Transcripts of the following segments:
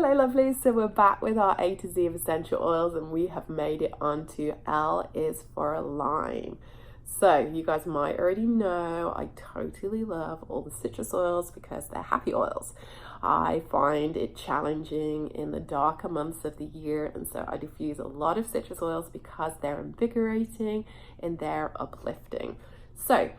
Hello lovelies, so we're back with our A to Z of essential oils and we have made it onto L is for lime. So you guys might already know I totally love all the citrus oils because they're happy oils. I find it challenging in the darker months of the year, and so I diffuse a lot of citrus oils because they're invigorating and they're uplifting. So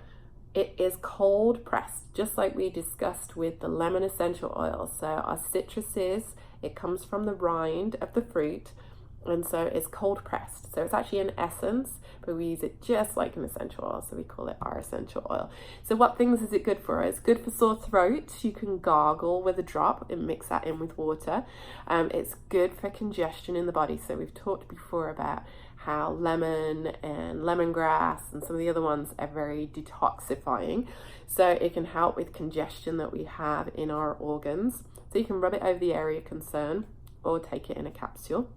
it is cold pressed, just like we discussed with the lemon essential oil. So our citruses, it comes from the rind of the fruit, and so it's cold pressed. So it's actually an essence, but we use it just like an essential oil, so we call it our essential oil. So what things is it good for? It's good for sore throat. You can gargle with a drop and mix that in with water. It's good for congestion in the body. So we've talked before about how lemon and lemongrass and some of the other ones are very detoxifying. So it can help with congestion that we have in our organs. So you can rub it over the area of concern or take it in a capsule.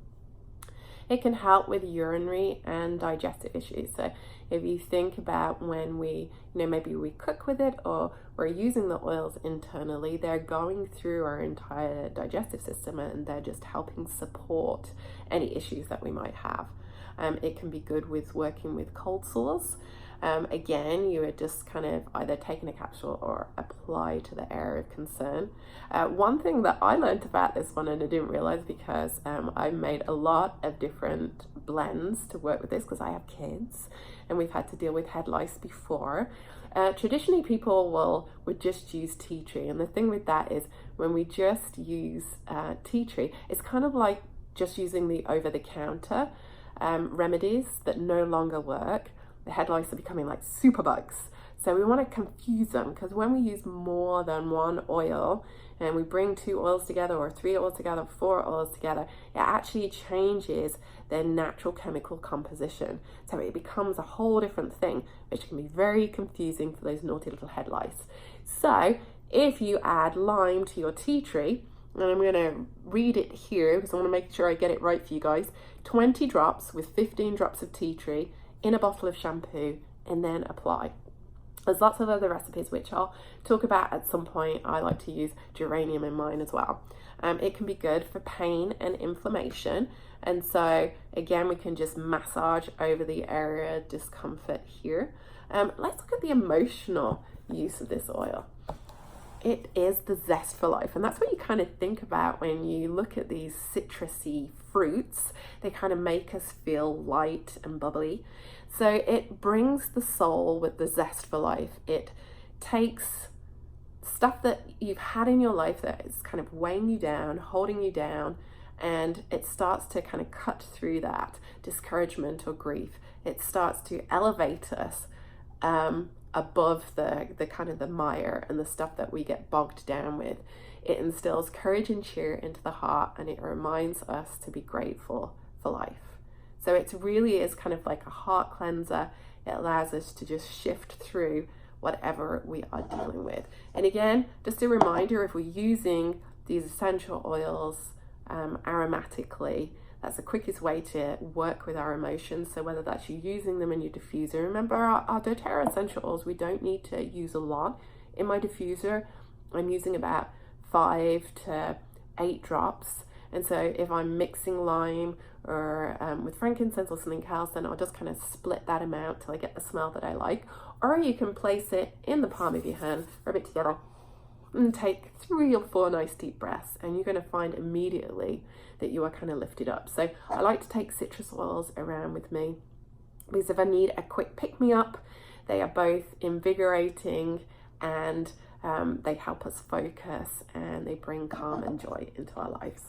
It can help with urinary and digestive issues. So if you think about when we, maybe we cook with it or we're using the oils internally, they're going through our entire digestive system and they're just helping support any issues that we might have. It can be good with working with cold sores. Again, you would just kind of either take in a capsule or apply to the area of concern. One thing that I learned about this one, and I didn't realize because I made a lot of different blends to work with this because I have kids and we've had to deal with head lice before. Traditionally, people would just use tea tree, and the thing with that is when we just use tea tree, it's kind of like just using the over-the-counter remedies that no longer work. The head lice are becoming like superbugs. So we want to confuse them, because when we use more than one oil and we bring 2 oils together or 3 oils together, 4 oils together, it actually changes their natural chemical composition. So it becomes a whole different thing, which can be very confusing for those naughty little head lice. So if you add lime to your tea tree, and I'm going to read it here because I want to make sure I get it right for you guys. 20 drops with 15 drops of tea tree in a bottle of shampoo and then apply. There's lots of other recipes which I'll talk about at some point. I like to use geranium in mine as well. It can be good for pain and inflammation. And so again, we can just massage over the area of discomfort here. Let's look at the emotional use of this oil. It is the zest for life, and that's what you kind of think about when you look at these citrusy fruits. They kind of make us feel light and bubbly. So it brings the soul with the zest for life. It takes stuff that you've had in your life that is kind of weighing you down, holding you down, and it starts to kind of cut through that discouragement or grief. It starts to elevate us above the kind of the mire and the stuff that we get bogged down with. It instills courage and cheer into the heart, and it reminds us to be grateful for life. So it really is kind of like a heart cleanser. It allows us to just shift through whatever we are dealing with. And again, just a reminder, if we're using these essential oils aromatically, that's the quickest way to work with our emotions. So whether that's you using them in your diffuser, remember our doTERRA essential oils, we don't need to use a lot. In my diffuser, I'm using about 5 to 8 drops. And so if I'm mixing lime or with frankincense or something else, then I'll just kind of split that amount till I get the smell that I like. Or you can place it in the palm of your hand, rub it together, and take 3 or 4 nice deep breaths, and you're going to find immediately that you are kind of lifted up. So I like to take citrus oils around with me because if I need a quick pick-me-up, they are both invigorating and they help us focus and they bring calm and joy into our lives.